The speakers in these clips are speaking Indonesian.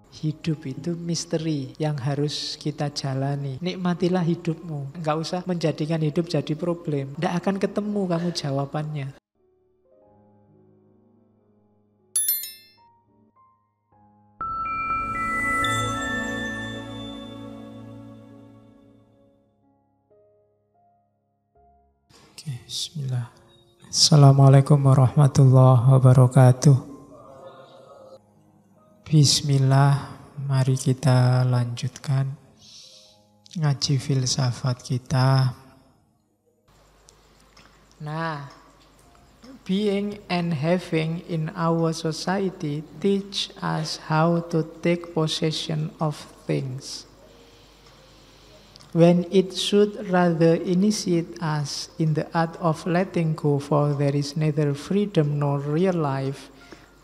Hidup itu misteri yang harus kita jalani. Nikmatilah hidupmu. Nggak usah menjadikan hidup jadi problem. Nggak akan ketemu kamu jawabannya. Oke, bismillah. Assalamualaikum warahmatullahi wabarakatuh. Bismillah, mari kita lanjutkan ngaji filsafat kita. Nah, being and having in our society teach us how to take possession of things, when it should rather initiate us in the art of letting go, for there is neither freedom nor real life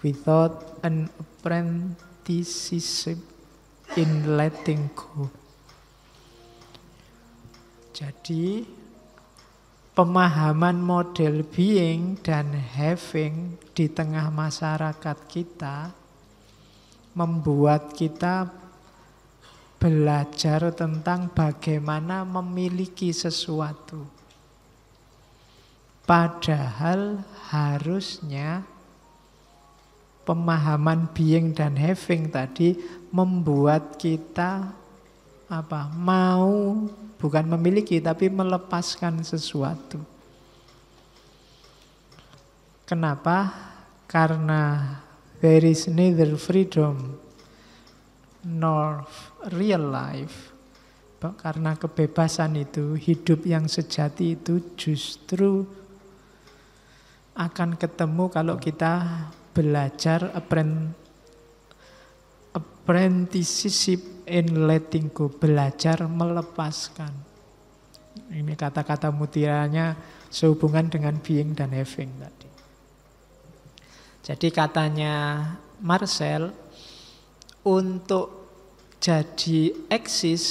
without an apprenticeship in letting go. Jadi, pemahaman model being dan having di tengah masyarakat kita membuat kita belajar tentang bagaimana memiliki sesuatu. Padahal harusnya pemahaman being dan having tadi membuat kita mau bukan memiliki tapi melepaskan sesuatu. Kenapa? Karena there is neither freedom nor real life. Karena kebebasan itu, hidup yang sejati itu justru akan ketemu kalau kita belajar apprenticeship in letting go, belajar melepaskan. Ini kata-kata mutiranya sehubungan dengan being dan having tadi. Jadi katanya Marcel, untuk jadi eksis,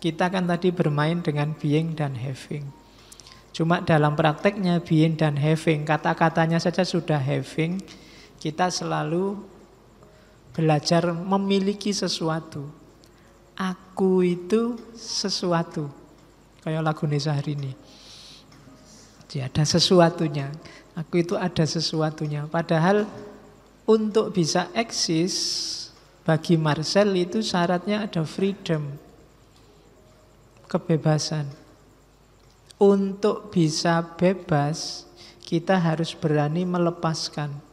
kita kan tadi bermain dengan being dan having. Cuma dalam prakteknya being dan having, kata-katanya saja sudah having, kita selalu belajar memiliki sesuatu. Aku itu sesuatu. Kayak lagu Syahrini. Jadi ada sesuatunya. Aku itu ada sesuatunya. Padahal untuk bisa eksis, bagi Marcel itu syaratnya ada freedom. Kebebasan. Untuk bisa bebas, kita harus berani melepaskan.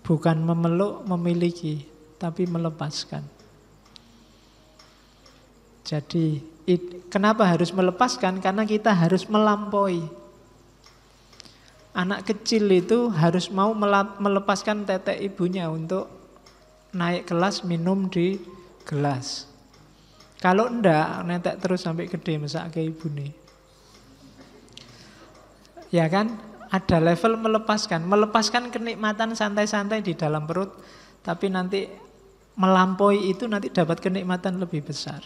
Bukan memeluk, memiliki, tapi melepaskan. Jadi, kenapa harus melepaskan? Karena kita harus melampaui. Anak kecil itu harus mau melepaskan tetek ibunya untuk naik kelas minum di gelas. Kalau enggak, netek terus sampai gede masak ke ibu nih. Ya kan? Ada level melepaskan kenikmatan santai-santai di dalam perut, tapi nanti melampaui itu nanti dapat kenikmatan lebih besar.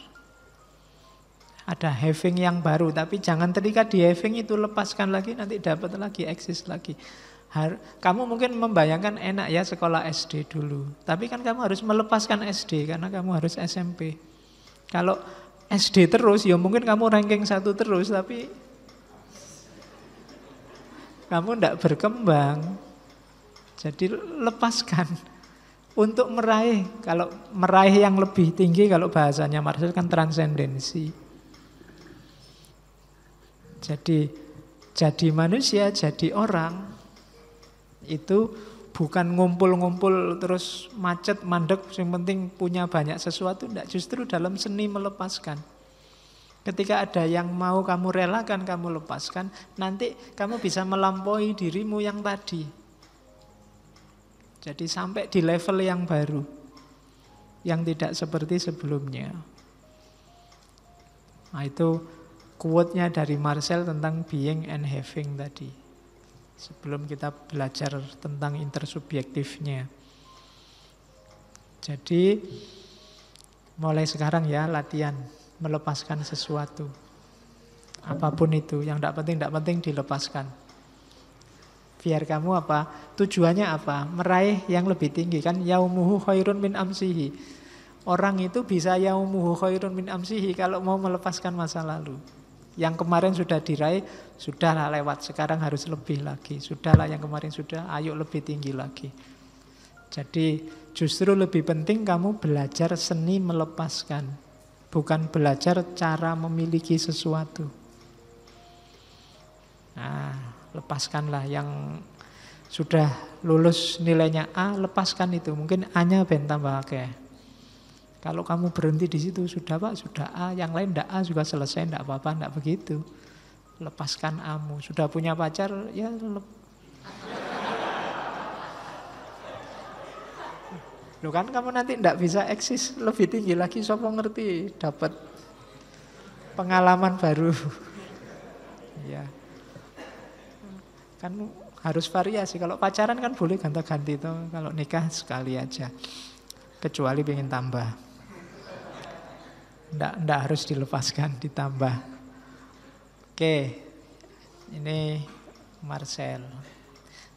Ada having yang baru, tapi jangan terikat di having itu, lepaskan lagi, nanti dapat lagi, eksis lagi. Kamu mungkin membayangkan enak ya sekolah SD dulu, tapi kan kamu harus melepaskan SD karena kamu harus SMP. Kalau SD terus, ya mungkin kamu ranking 1 terus, tapi kamu tidak berkembang. Jadi lepaskan untuk meraih. Kalau meraih yang lebih tinggi, kalau bahasanya Marcel kan transendensi. Jadi manusia, jadi orang itu bukan ngumpul-ngumpul terus macet, mandek, yang penting punya banyak sesuatu. Tidak, justru dalam seni melepaskan. Ketika ada yang mau kamu relakan, kamu lepaskan, nanti kamu bisa melampaui dirimu yang tadi. Jadi sampai di level yang baru, yang tidak seperti sebelumnya. Nah itu quote-nya dari Marcel tentang being and having tadi. Sebelum kita belajar tentang intersubjektifnya. Jadi mulai sekarang ya latihan melepaskan sesuatu. Apapun itu, yang tidak penting dilepaskan. Biar kamu apa? Tujuannya apa? Meraih yang lebih tinggi kan, yaumuhu khairun min amsihi. Orang itu bisa yaumuhu khairun min amsihi kalau mau melepaskan masa lalu. Yang kemarin sudah diraih, sudahlah lewat, sekarang harus lebih lagi. Sudahlah yang kemarin sudah, ayo lebih tinggi lagi. Jadi justru lebih penting kamu belajar seni melepaskan, bukan belajar cara memiliki sesuatu. Nah, lepaskanlah yang sudah lulus nilainya A, lepaskan itu. Mungkin A-nya ben tambah akeh. Kalau kamu berhenti di situ, sudah Pak, sudah A, yang lain ndak A juga selesai, ndak apa-apa, ndak begitu. Lepaskan A-mu. Sudah punya pacar, ya Loh kan kamu nanti ndak bisa eksis lebih tinggi lagi, sopo ngerti, dapat pengalaman baru. Ya. Kan harus variasi. Kalau pacaran kan boleh ganti-ganti tuh, kalau nikah sekali aja. Kecuali pengen tambah. Ndak harus dilepaskan, ditambah. Oke, ini Marcel.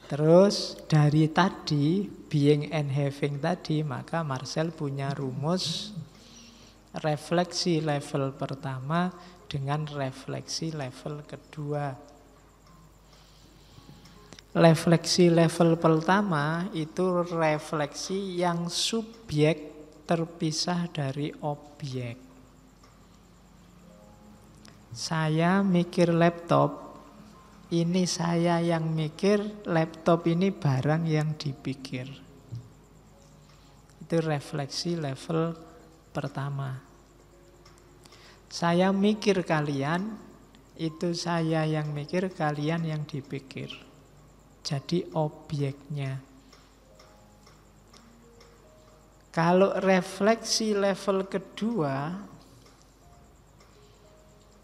Terus dari tadi, being and having tadi, maka Marcel punya rumus refleksi level pertama dengan refleksi level kedua. Refleksi level pertama itu refleksi yang subjek terpisah dari objek. Saya mikir laptop, ini saya yang mikir, laptop ini barang yang dipikir. Itu refleksi level pertama. Saya mikir kalian, itu saya yang mikir, kalian yang dipikir. Jadi objeknya. Kalau refleksi level kedua,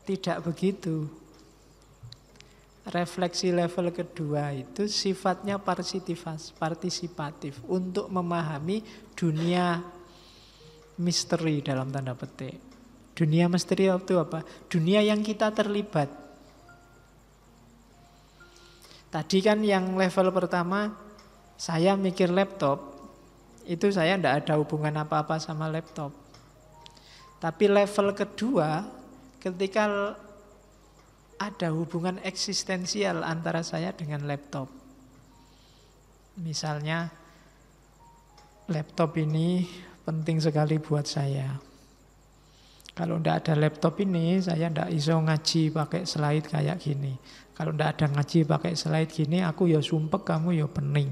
tidak begitu. Refleksi level kedua itu sifatnya partisipatif untuk memahami dunia misteri dalam tanda petik. Dunia misteri itu apa? Dunia yang kita terlibat. Tadi kan yang level pertama, saya mikir laptop, itu saya tidak ada hubungan apa-apa sama laptop. Tapi level kedua, ketika ada hubungan eksistensial antara saya dengan laptop. Misalnya, laptop ini penting sekali buat saya. Kalau tidak ada laptop ini, saya tidak iso ngaji pakai slide kayak gini. Kalau tidak ada ngaji pakai slide gini, aku ya sumpek, kamu ya pening.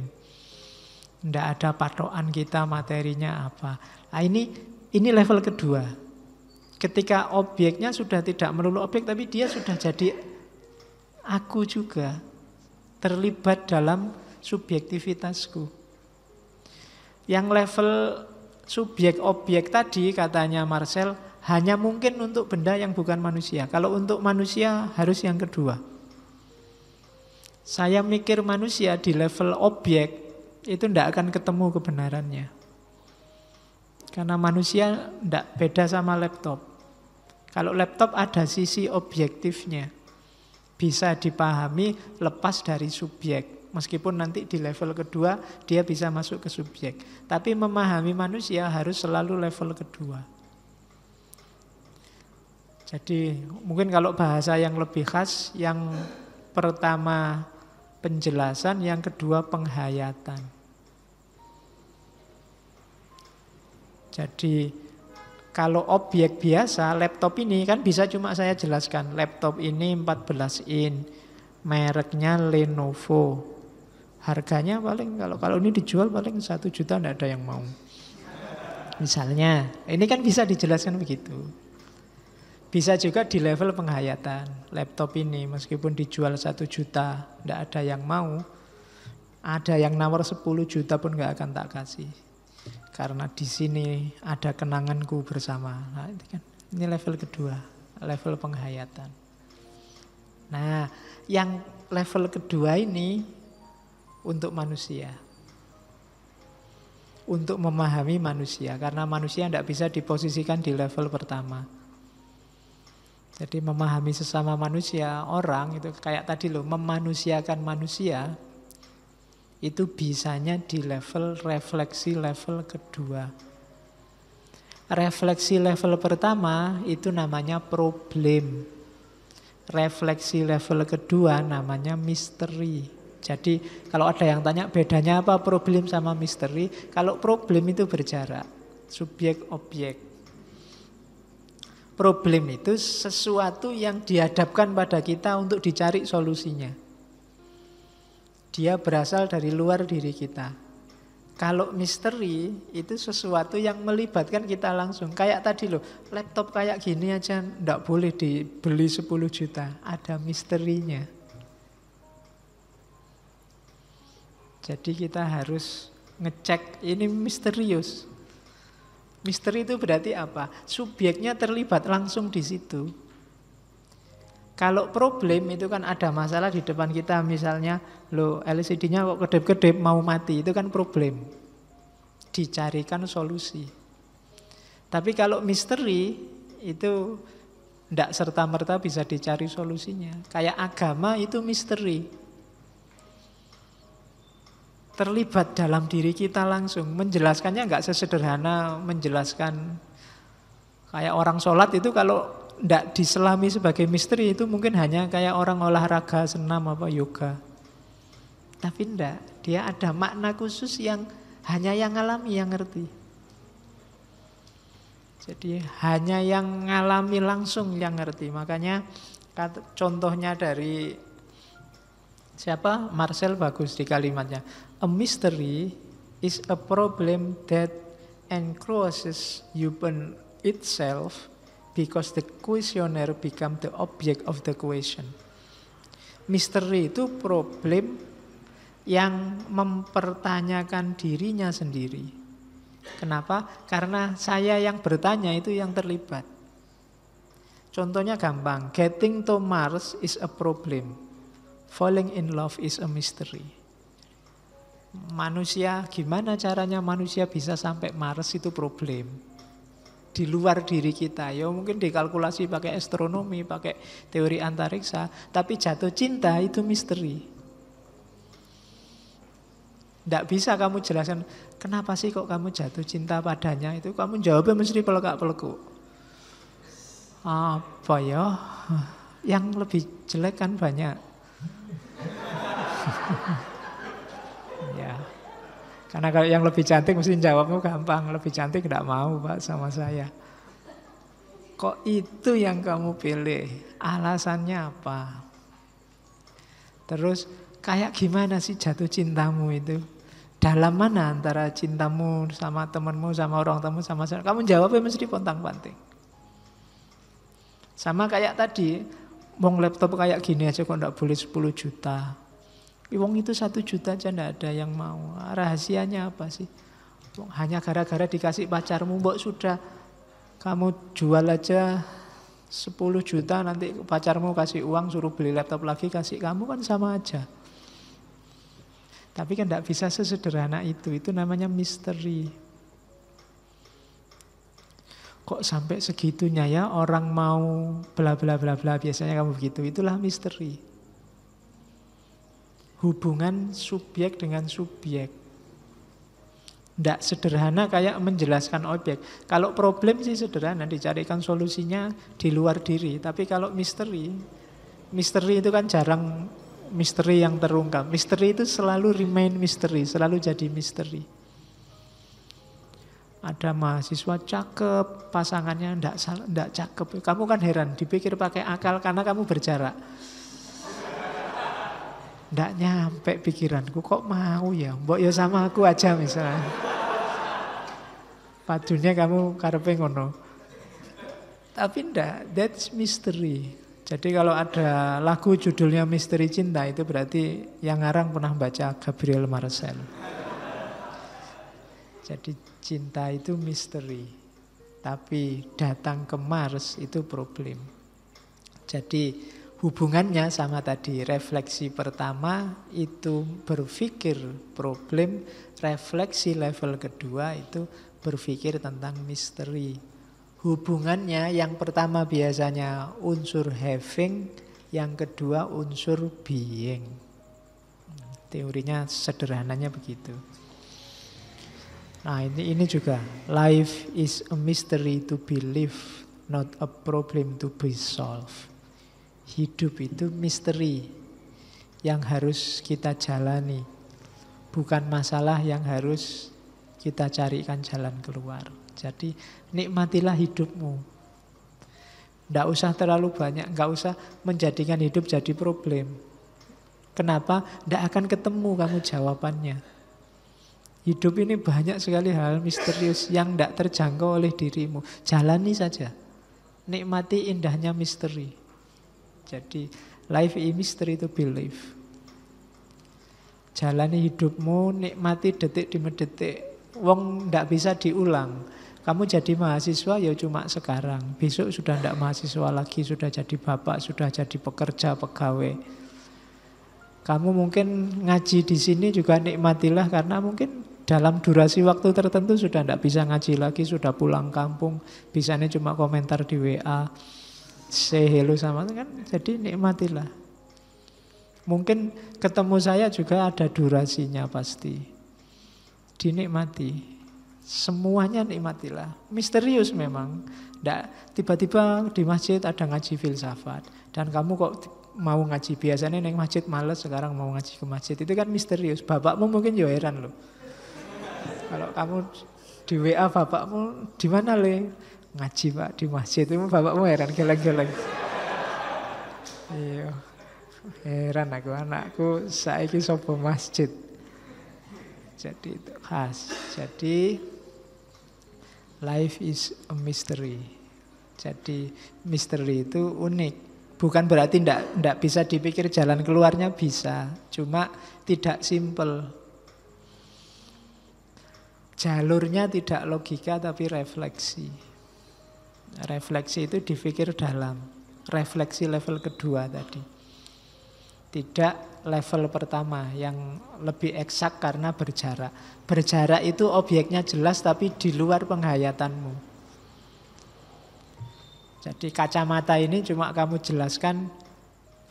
Tidak ada patokan kita materinya apa. Nah ini level kedua. Ketika objeknya sudah tidak melulu objek, tapi dia sudah jadi aku juga. Terlibat dalam subjektivitasku. Yang level subjek objek tadi, katanya Marcel, hanya mungkin untuk benda yang bukan manusia. Kalau untuk manusia harus yang kedua. Saya mikir manusia di level objek, itu tidak akan ketemu kebenarannya. Karena manusia tidak beda sama laptop. Kalau laptop ada sisi objektifnya. Bisa dipahami lepas dari subjek. Meskipun nanti di level kedua dia bisa masuk ke subjek. Tapi memahami manusia harus selalu level kedua. Jadi mungkin kalau bahasa yang lebih khas, yang pertama penjelasan, yang kedua penghayatan. Jadi kalau objek biasa, laptop ini kan bisa cuma saya jelaskan. Laptop ini 14 in, mereknya Lenovo. Harganya paling, kalau ini dijual paling 1 juta, tidak ada yang mau. Misalnya, ini kan bisa dijelaskan begitu. Bisa juga di level penghayatan. Laptop ini meskipun dijual 1 juta, tidak ada yang mau. Ada yang nawar 10 juta pun nggak akan tak kasih. Karena di sini ada kenanganku bersama. Nah, ini level kedua, level penghayatan. Nah, yang level kedua ini untuk manusia. Untuk memahami manusia. Karena manusia tidak bisa diposisikan di level pertama. Jadi memahami sesama manusia, orang itu kayak tadi loh, memanusiakan manusia. Itu bisanya di level refleksi level kedua. Refleksi level pertama itu namanya problem. Refleksi level kedua namanya misteri. Jadi kalau ada yang tanya bedanya apa problem sama misteri, kalau problem itu berjarak, subjek objek. Problem itu sesuatu yang dihadapkan pada kita untuk dicari solusinya. Dia berasal dari luar diri kita. Kalau misteri itu sesuatu yang melibatkan kita langsung. Kayak tadi loh, laptop kayak gini aja ndak boleh dibeli 10 juta. Ada misterinya. Jadi kita harus ngecek ini misterius. Misteri itu berarti apa? Subjeknya terlibat langsung di situ. Kalau problem itu kan ada masalah di depan kita, misalnya loh LCD-nya kok kedip-kedip mau mati, itu kan problem. Dicarikan solusi. Tapi kalau misteri itu tidak serta-merta bisa dicari solusinya. Kayak agama itu misteri. Terlibat dalam diri kita langsung. Menjelaskannya nggak sesederhana menjelaskan kayak orang sholat itu kalau tidak diselami sebagai misteri itu mungkin hanya kayak orang olahraga, senam, apa yoga. Tapi tidak, dia ada makna khusus yang hanya yang ngalami yang ngerti. Jadi hanya yang ngalami langsung yang ngerti. Makanya contohnya dari siapa? Marcel bagus di kalimatnya. A mystery is a problem that encloses human itself because the questioner become the object of the question. Misteri itu problem yang mempertanyakan dirinya sendiri. Kenapa? Karena saya yang bertanya itu yang terlibat. Contohnya gampang, getting to Mars is a problem. Falling in love is a mystery. Manusia, gimana caranya manusia bisa sampai Mars itu problem. Di luar diri kita, ya mungkin dikalkulasi pakai astronomi, pakai teori antariksa, tapi jatuh cinta itu misteri. Tidak bisa kamu jelaskan, kenapa sih kok kamu jatuh cinta padanya, itu kamu jawabnya mesti pelekak-pelekuk. Apa ya, yang lebih jelek kan banyak. Ya. Karena kalau yang lebih cantik mesti jawabmu gampang. Lebih cantik tidak mau Pak sama saya. Kok itu yang kamu pilih? Alasannya apa? Terus kayak gimana sih jatuh cintamu itu? Dalam mana antara cintamu sama temanmu, sama orang tamu, sama saya? Kamu jawabnya mesti pontang-panting. Sama kayak tadi, wong laptop kayak gini aja kok enggak boleh 10 juta. Wong itu 1 juta aja enggak ada yang mau. Rahasianya apa sih? Hanya gara-gara dikasih pacarmu, mbok sudah kamu jual aja 10 juta, nanti pacarmu kasih uang suruh beli laptop lagi kasih kamu, kan sama aja. Tapi kan enggak bisa sesederhana itu namanya misteri. Kok sampai segitunya ya orang mau bla bla bla bla, biasanya kamu begitu, itulah misteri. Hubungan subjek dengan subjek. Tidak sederhana kayak menjelaskan objek. Kalau problem sih sederhana, dicarikan solusinya di luar diri. Tapi kalau misteri itu kan jarang misteri yang terungkap. Misteri itu selalu remain misteri, selalu jadi misteri. Ada mahasiswa cakep, pasangannya tidak cakep. Kamu kan heran, dipikir pakai akal karena kamu berjarak. Nggak nyampe pikiranku, kok mau ya, mbok ya sama aku aja misalnya. Padunya kamu karepe ngono. Tapi ndak, that's mystery. Jadi kalau ada lagu judulnya Misteri Cinta, itu berarti yang ngarang pernah baca Gabriel Marcel. Jadi cinta itu misteri, tapi datang ke Mars itu problem. Jadi hubungannya sama tadi, refleksi pertama itu berpikir problem, refleksi level kedua itu berpikir tentang misteri. Hubungannya yang pertama biasanya unsur having, yang kedua unsur being. Teorinya sederhananya begitu. Nah ini juga, life is a mystery to be lived, not a problem to be solved. Hidup itu misteri yang harus kita jalani, bukan masalah yang harus kita carikan jalan keluar. Jadi nikmatilah hidupmu. Nggak usah terlalu banyak, nggak usah menjadikan hidup jadi problem. Kenapa? Nggak akan ketemu kamu jawabannya. Hidup ini banyak sekali hal misterius yang nggak terjangkau oleh dirimu. Jalani saja. Nikmati indahnya misteri. Jadi, life is mystery to be lived. Jalani hidupmu, nikmati detik demi detik. Wong nggak bisa diulang. Kamu jadi mahasiswa ya cuma sekarang. Besok sudah nggak mahasiswa lagi, sudah jadi bapak, sudah jadi pekerja, pegawai. Kamu mungkin ngaji di sini juga nikmatilah karena mungkin dalam durasi waktu tertentu sudah tidak bisa ngaji lagi, sudah pulang kampung, bisanya cuma komentar di WA, say hello sama kan, jadi nikmatilah. Mungkin ketemu saya juga ada durasinya pasti, dinikmati, semuanya nikmatilah. Misterius memang, tiba-tiba di masjid ada ngaji filsafat dan kamu kok mau ngaji, biasanya neng masjid males, sekarang mau ngaji ke masjid, itu kan misterius. Bapakmu mungkin ya heran loh. Kalau kamu di WA bapakmu, di mana le? Ngaji pak di masjid, itu bapakmu heran, geleng-geleng. Iya, heran aku, anakku saiki sopo masjid. Jadi itu khas. Jadi life is a mystery. Jadi misteri itu unik. Bukan berarti tidak bisa dipikir jalan keluarnya, bisa. Cuma tidak simpel. Jalurnya tidak logika tapi refleksi. Refleksi itu dipikir dalam. Refleksi level kedua tadi. Tidak level pertama yang lebih eksak karena berjarak. Berjarak itu objeknya jelas tapi di luar penghayatanmu. Jadi kacamata ini cuma kamu jelaskan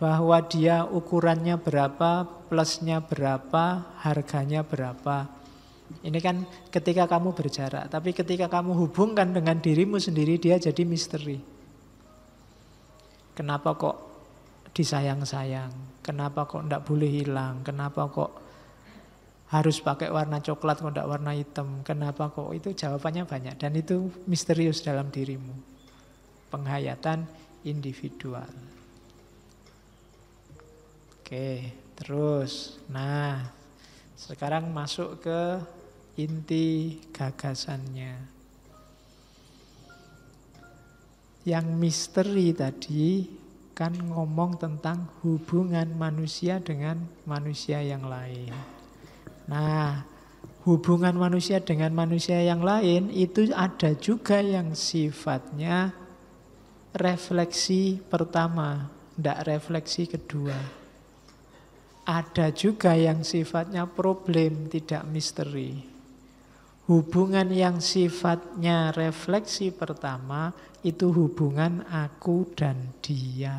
bahwa dia ukurannya berapa, plusnya berapa, harganya berapa. Ini kan ketika kamu berjarak. Tapi ketika kamu hubungkan dengan dirimu sendiri, dia jadi misteri. Kenapa kok disayang-sayang? Kenapa kok tidak boleh hilang? Kenapa kok harus pakai warna coklat kok tidak warna hitam? Kenapa kok? Itu jawabannya banyak. Dan itu misterius dalam dirimu. Penghayatan individual. Oke, terus. Nah, sekarang masuk ke inti gagasannya. Yang misteri tadi kan ngomong tentang hubungan manusia dengan manusia yang lain. Nah, hubungan manusia dengan manusia yang lain itu ada juga yang sifatnya refleksi pertama, tidak refleksi kedua. Ada juga yang sifatnya problem, tidak misteri. Hubungan yang sifatnya refleksi pertama itu hubungan aku dan dia.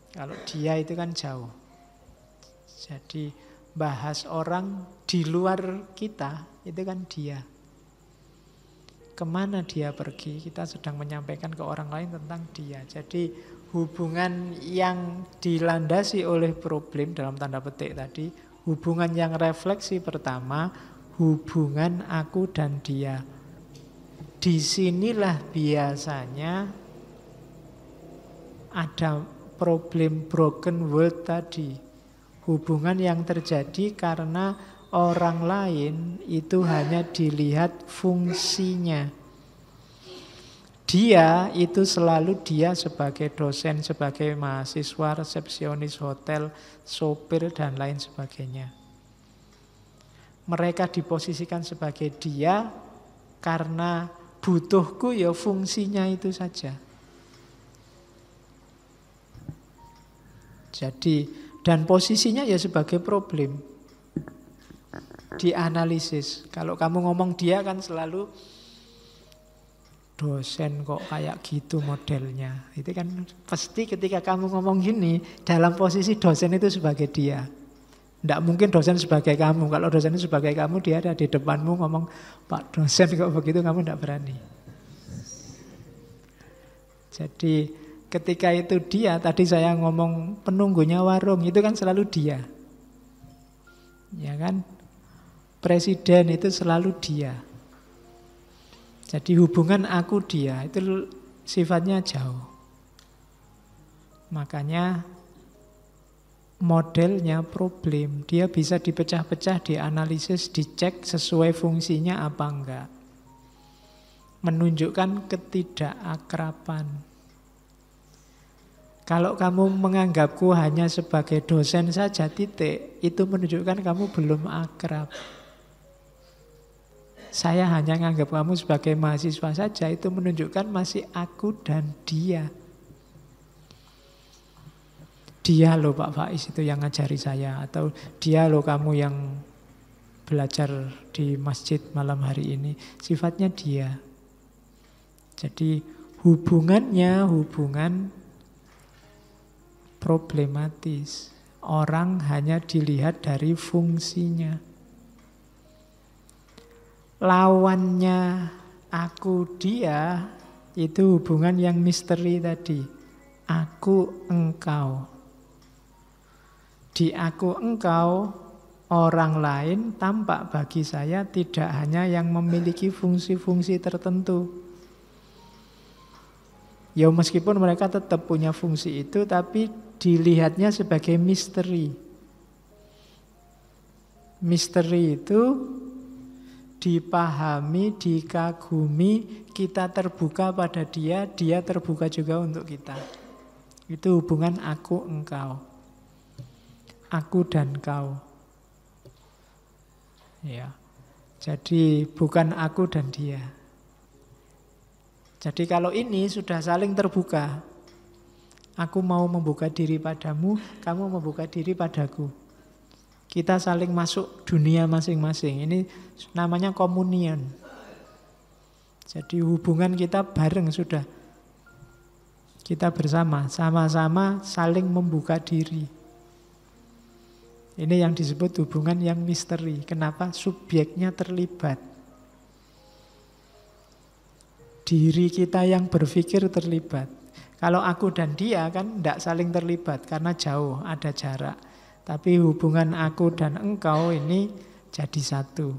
Kalau dia itu kan jauh. Jadi bahas orang di luar kita itu kan dia. Kemana dia pergi, kita sedang menyampaikan ke orang lain tentang dia. Jadi hubungan yang dilandasi oleh problem dalam tanda petik tadi, hubungan yang refleksi pertama, hubungan aku dan dia. Disinilah biasanya ada problem broken world tadi. Hubungan yang terjadi karena orang lain itu hanya dilihat fungsinya. Dia itu selalu dia sebagai dosen, sebagai mahasiswa, resepsionis hotel, sopir, dan lain sebagainya. Mereka diposisikan sebagai dia karena butuhku ya fungsinya itu saja. Jadi, dan posisinya ya sebagai problem. Dianalisis. Kalau kamu ngomong dia kan selalu dosen kok kayak gitu modelnya. Itu kan pasti ketika kamu ngomong gini, dalam posisi dosen itu sebagai dia. Tidak mungkin dosen sebagai kamu. Kalau dosen itu sebagai kamu, dia ada di depanmu ngomong, Pak dosen kok begitu, kamu tidak berani. Jadi ketika itu dia, tadi saya ngomong penunggunya warung, itu kan selalu dia. Ya kan? Presiden itu selalu dia. Jadi hubungan aku dia itu sifatnya jauh. Makanya modelnya problem, dia bisa dipecah-pecah, dianalisis, dicek sesuai fungsinya apa enggak. Menunjukkan ketidakakraban. Kalau kamu menganggapku hanya sebagai dosen saja titik, itu menunjukkan kamu belum akrab. Saya hanya menganggap kamu sebagai mahasiswa saja, itu menunjukkan masih aku dan dia. Dia loh Pak Faiz itu yang ngajari saya, atau dia loh kamu yang belajar di masjid malam hari ini. Sifatnya dia. Jadi hubungannya hubungan problematis. Orang hanya dilihat dari fungsinya. Lawannya aku dia itu hubungan yang misteri tadi. Aku engkau. Di aku engkau, orang lain tampak bagi saya tidak hanya yang memiliki fungsi-fungsi tertentu. Ya meskipun mereka tetap punya fungsi itu, tapi dilihatnya sebagai misteri. Misteri itu dipahami, dikagumi, kita terbuka pada dia, dia terbuka juga untuk kita. Itu hubungan aku engkau. Aku dan kau. Ya. Jadi bukan aku dan dia. Jadi kalau ini sudah saling terbuka. Aku mau membuka diri padamu, kamu membuka diri padaku. Kita saling masuk dunia masing-masing. Ini namanya komunion. Jadi hubungan kita bareng sudah. Kita bersama, sama-sama saling membuka diri. Ini yang disebut hubungan yang misteri. Kenapa? Subjeknya terlibat. Diri kita yang berpikir terlibat. Kalau aku dan dia kan tidak saling terlibat karena jauh, ada jarak. Tapi hubungan aku dan engkau ini jadi satu.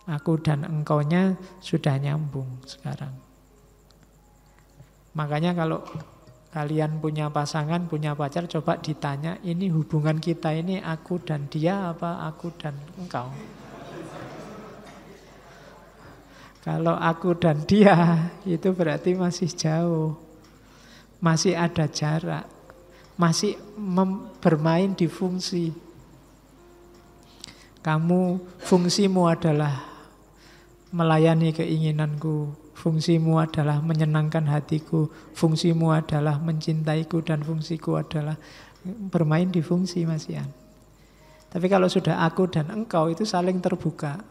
Aku dan engkaunya sudah nyambung sekarang. Makanya kalau kalian punya pasangan, punya pacar, coba ditanya, ini hubungan kita ini aku dan dia apa aku dan engkau? Kalau aku dan dia, itu berarti masih jauh. Masih ada jarak. Masih bermain di fungsi. Kamu, fungsimu adalah melayani keinginanku. Fungsimu adalah menyenangkan hatiku, fungsimu adalah mencintaiku, dan fungsiku adalah bermain di fungsi, Mas Ian. Tapi kalau sudah aku dan engkau itu saling terbuka.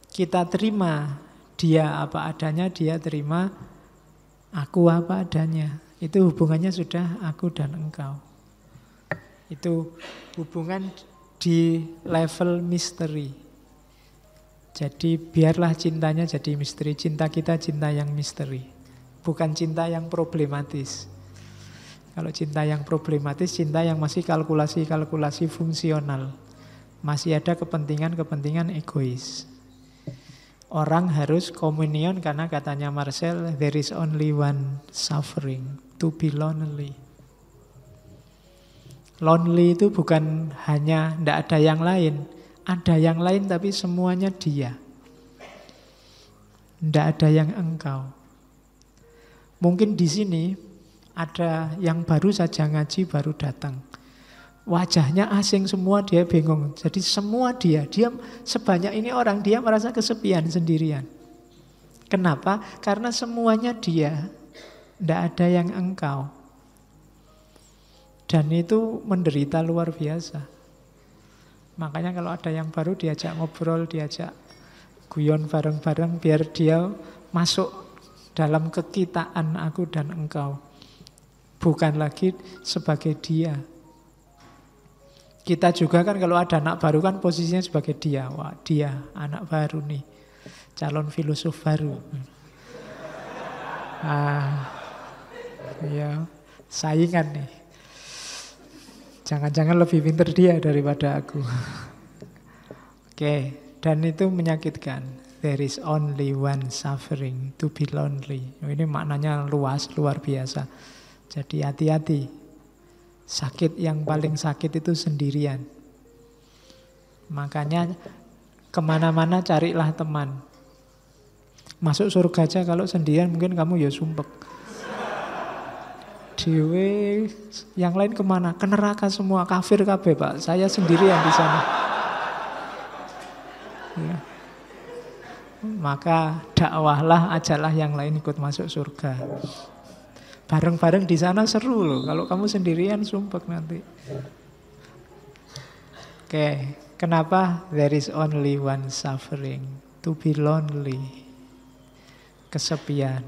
Kita terima dia apa adanya, dia terima aku apa adanya. Itu hubungannya sudah aku dan engkau. Itu hubungan di level misteri. Jadi biarlah cintanya jadi misteri. Cinta kita cinta yang misteri, bukan cinta yang problematis. Kalau cinta yang problematis, cinta yang masih kalkulasi-kalkulasi fungsional. Masih ada kepentingan-kepentingan egois. Orang harus komunion karena katanya Marcel, there is only one suffering, to be lonely. Lonely itu bukan hanya tidak ada yang lain. Ada yang lain tapi semuanya dia. Tidak ada yang engkau. Mungkin di sini ada yang baru saja ngaji, baru datang. Wajahnya asing semua, dia bingung. Jadi semua dia sebanyak ini orang, dia merasa kesepian sendirian. Kenapa? Karena semuanya dia. Tidak ada yang engkau. Dan itu menderita luar biasa. Makanya kalau ada yang baru diajak ngobrol, diajak guyon bareng-bareng biar dia masuk dalam kekitaan aku dan engkau. Bukan lagi sebagai dia. Kita juga kan kalau ada anak baru kan posisinya sebagai dia. Wah, dia anak baru nih. Calon filosof baru. Ya, saingan nih. Jangan-jangan lebih pintar dia daripada aku. Oke, dan itu menyakitkan. There is only one suffering, to be lonely. Ini maknanya luas, luar biasa. Jadi hati-hati. Sakit yang paling sakit itu sendirian. Makanya kemana-mana carilah teman. Masuk surga aja kalau sendirian mungkin kamu ya sumpek. Dewe, yang lain kemana? Ke neraka semua, kafir kabeh Pak. Saya sendirian di sana. Ya. Maka dakwahlah, ajalah yang lain ikut masuk surga. Bareng-bareng di sana seru loh. Kalau kamu sendirian sumpek nanti. Oke, kenapa there is only one suffering? To be lonely. Kesepian.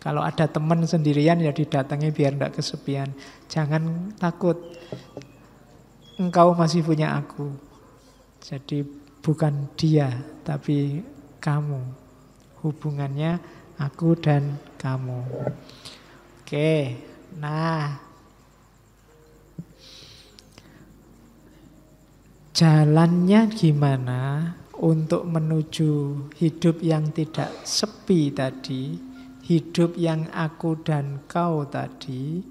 Kalau ada teman sendirian ya didatangi biar tidak kesepian. Jangan takut. Engkau masih punya aku. Jadi bukan dia, tapi kamu. Hubungannya aku dan kamu. Oke, nah. Jalannya gimana untuk menuju hidup yang tidak sepi tadi? Hidup yang aku dan kau tadi,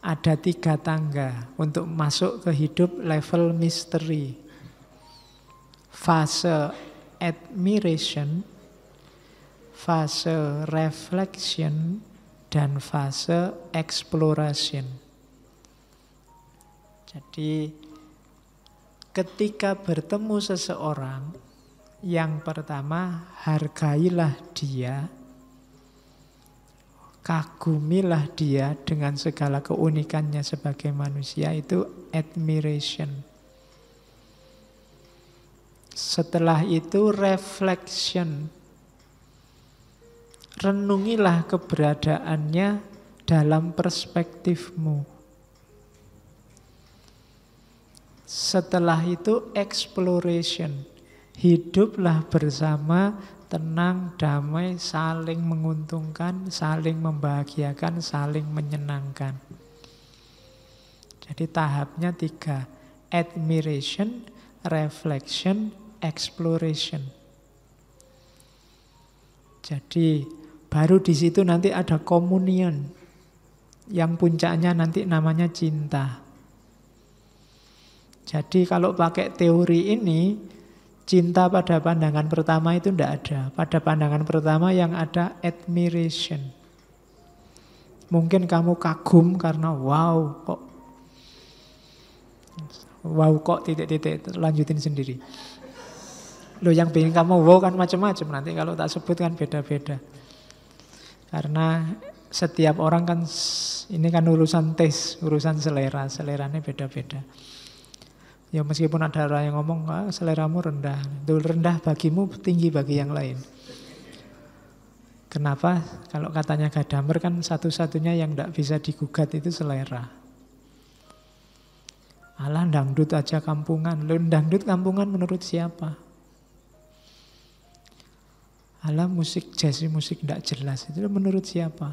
ada 3 tangga untuk masuk ke hidup level misteri. Fase admiration, fase reflection, dan fase exploration. Jadi ketika bertemu seseorang, yang pertama hargailah dia, kagumilah dia dengan segala keunikannya sebagai manusia, itu admiration. Setelah itu reflection. Renungilah keberadaannya dalam perspektifmu. Setelah itu exploration. Hiduplah bersama, tenang, damai, saling menguntungkan, saling membahagiakan, saling menyenangkan. Jadi tahapnya 3. Admiration, reflection, exploration. Jadi baru di situ nanti ada communion. Yang puncaknya nanti namanya cinta. Jadi kalau pakai teori ini, cinta pada pandangan pertama itu tidak ada. Pada pandangan pertama yang ada admiration. Mungkin kamu kagum karena wow kok titik-titik, lanjutin sendiri. Loh, yang bikin kamu wow kan macam-macam, nanti kalau tak sebut kan beda-beda. Karena setiap orang kan ini kan urusan taste, urusan selera, seleranya beda-beda. Ya meskipun ada orang yang ngomong seleramu rendah, itu rendah bagimu, tinggi bagi yang lain. Kenapa? Kalau katanya Gadamer kan satu-satunya yang tidak bisa digugat itu selera. Alah dangdut aja kampungan. Loh, dangdut kampungan menurut siapa? Alah musik jazz, musik tidak jelas, itu menurut siapa?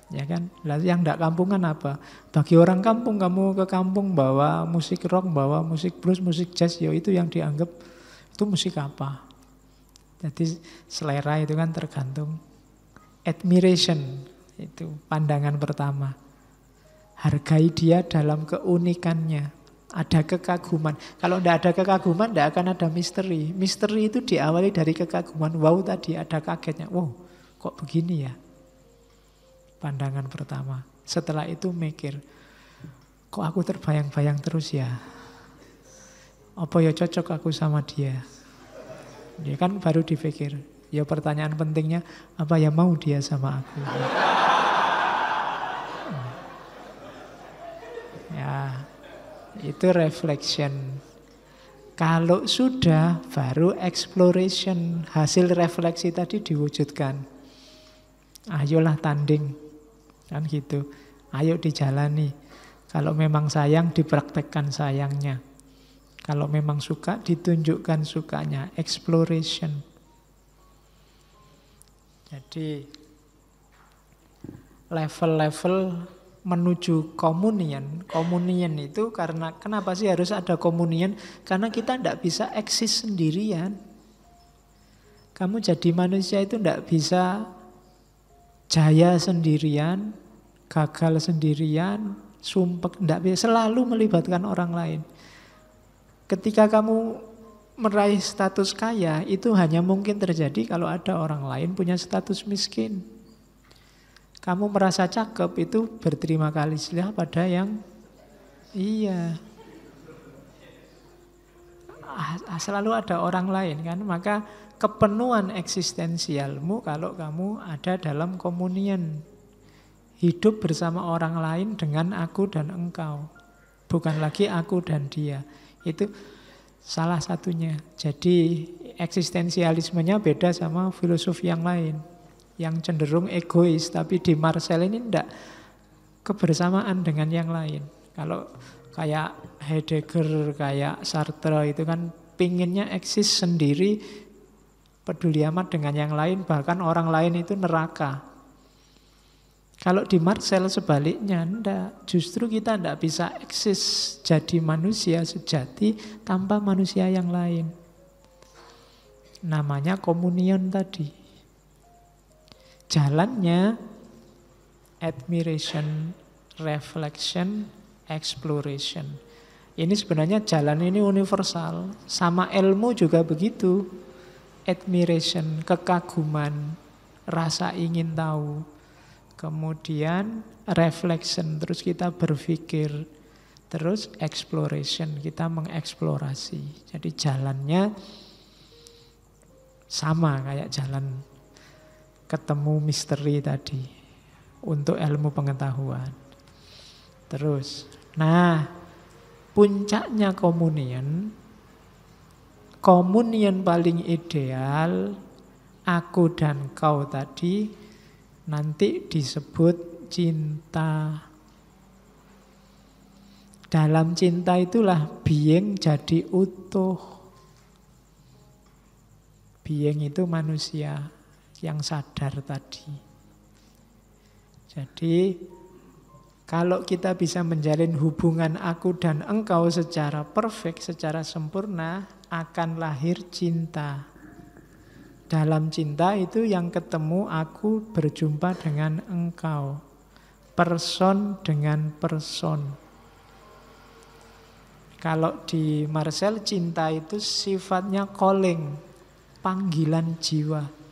Ya kan? Lah yang tidak kampungan apa? Bagi orang kampung, kamu ke kampung bawa musik rock, bawa musik blues, musik jazz, ya itu yang dianggap itu musik apa? Jadi selera itu kan tergantung admiration, itu pandangan pertama. Hargai dia dalam keunikannya. Ada kekaguman. Kalau tidak ada kekaguman, tidak akan ada misteri. Misteri itu diawali dari kekaguman. Wow, tadi ada kagetnya. Wow, kok begini ya? Pandangan pertama. Setelah itu mikir, kok aku terbayang-bayang terus ya? Apa ya cocok aku sama dia? Dia kan baru dipikir. Ya pertanyaan pentingnya, apa ya mau dia sama aku? Ya, itu reflection. Kalau sudah, baru exploration, hasil refleksi tadi diwujudkan. Ayolah tanding, kan gitu. Ayo dijalani. Kalau memang sayang, dipraktekkan sayangnya. Kalau memang suka, ditunjukkan sukanya. Exploration. Jadi level-level menuju komunian. Komunian itu karena kenapa sih harus ada komunian? Karena kita tidak bisa eksis sendirian. Kamu jadi manusia itu tidak bisa jaya sendirian, gagal sendirian, sumpek, tidak bisa. Selalu melibatkan orang lain. Ketika kamu meraih status kaya, itu hanya mungkin terjadi kalau ada orang lain punya status miskin. Kamu merasa cakep itu berterima kasihlah pada yang iya. Selalu ada orang lain kan, maka kepenuhan eksistensialmu kalau kamu ada dalam komunian. Hidup bersama orang lain dengan aku dan engkau. Bukan lagi aku dan dia. Itu salah satunya. Jadi eksistensialismenya beda sama filosofi yang lain. Yang cenderung egois, tapi di Marcel ini tidak kebersamaan dengan yang lain. Kalau kayak Heidegger, kayak Sartre itu kan pinginnya eksis sendiri, peduli amat dengan yang lain, bahkan orang lain itu neraka. Kalau di Marcel sebaliknya, enggak. Justru kita tidak bisa eksis jadi manusia sejati tanpa manusia yang lain. Namanya komunion tadi. Jalannya admiration, reflection, exploration. Ini sebenarnya jalan ini universal. Sama ilmu juga begitu. Admiration, kekaguman, rasa ingin tahu. Kemudian reflection, terus kita berpikir. Terus exploration, kita mengeksplorasi. Jadi jalannya sama kayak jalan ketemu misteri tadi untuk ilmu pengetahuan. Terus, nah puncaknya komunian paling ideal aku dan kau tadi nanti disebut cinta. Dalam cinta itulah being jadi utuh. Being itu manusia yang sadar tadi. Jadi kalau kita bisa menjalin hubungan aku dan engkau secara perfect, secara sempurna, akan lahir cinta. Dalam cinta itu yang ketemu aku berjumpa dengan engkau. Person dengan person. Kalau di Marcel cinta itu sifatnya calling, panggilan jiwa.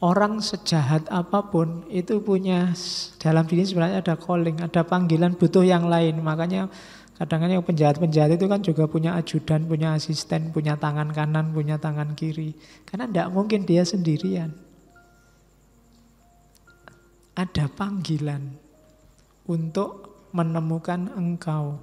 Orang sejahat apapun itu punya dalam diri sebenarnya ada calling, ada panggilan butuh yang lain. Makanya kadang-kadang penjahat-penjahat itu kan juga punya ajudan, punya asisten, punya tangan kanan, punya tangan kiri. Karena tidak mungkin dia sendirian. Ada panggilan untuk menemukan engkau.